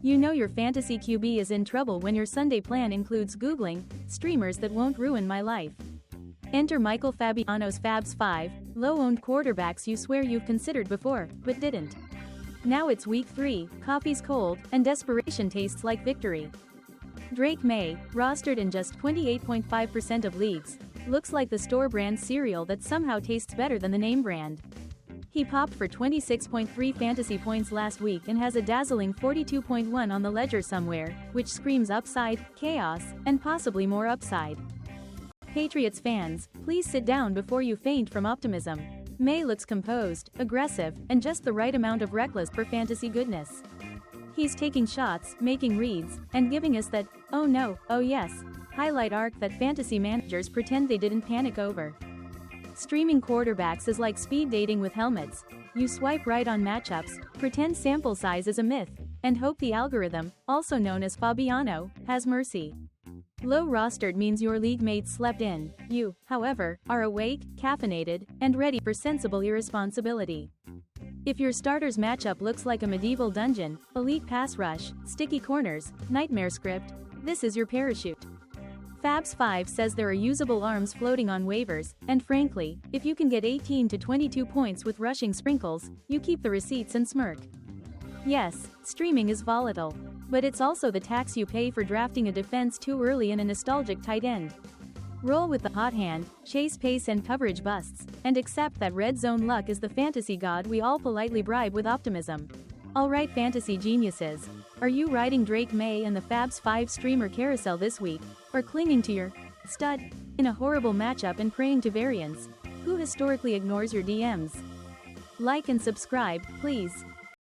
You know your fantasy QB is in trouble when your Sunday plan includes Googling streamers that won't ruin my life. Enter Michael Fabiano's Fabs 5, low-owned quarterbacks you swear you've considered before, but didn't. Now it's week 3, coffee's cold, and desperation tastes like victory. Drake Maye, rostered in just 28.5% of leagues, looks like the store brand cereal that somehow tastes better than the name brand. He popped for 26.3 fantasy points last week and has a dazzling 42.1 on the ledger somewhere, which screams upside, chaos, and possibly more upside. Patriots fans, please sit down before you faint from optimism. Maye looks composed, aggressive, and just the right amount of reckless for fantasy goodness. He's taking shots, making reads, and giving us that, oh no, oh yes, highlight arc that fantasy managers pretend they didn't panic over. Streaming quarterbacks is like speed dating with helmets. You swipe right on matchups, pretend sample size is a myth, and hope the algorithm, also known as Fabiano, has mercy. Low rostered means your league mates slept in. You, however, are awake, caffeinated, and ready for sensible irresponsibility. If your starter's matchup looks like a medieval dungeon, elite pass rush, sticky corners, nightmare script, this is your parachute. Fabs 5 says there are usable arms floating on waivers, and frankly, if you can get 18 to 22 points with rushing sprinkles, you keep the receipts and smirk. Yes, streaming is volatile. But it's also the tax you pay for drafting a defense too early in a nostalgic tight end. Roll with the hot hand, chase pace and coverage busts, and accept that red zone luck is the fantasy god we all politely bribe with optimism. Alright fantasy geniuses, are you riding Drake Maye and the Fabs 5 streamer carousel this week, or clinging to your stud in a horrible matchup and praying to variance, who historically ignores your DMs? Like and subscribe, please.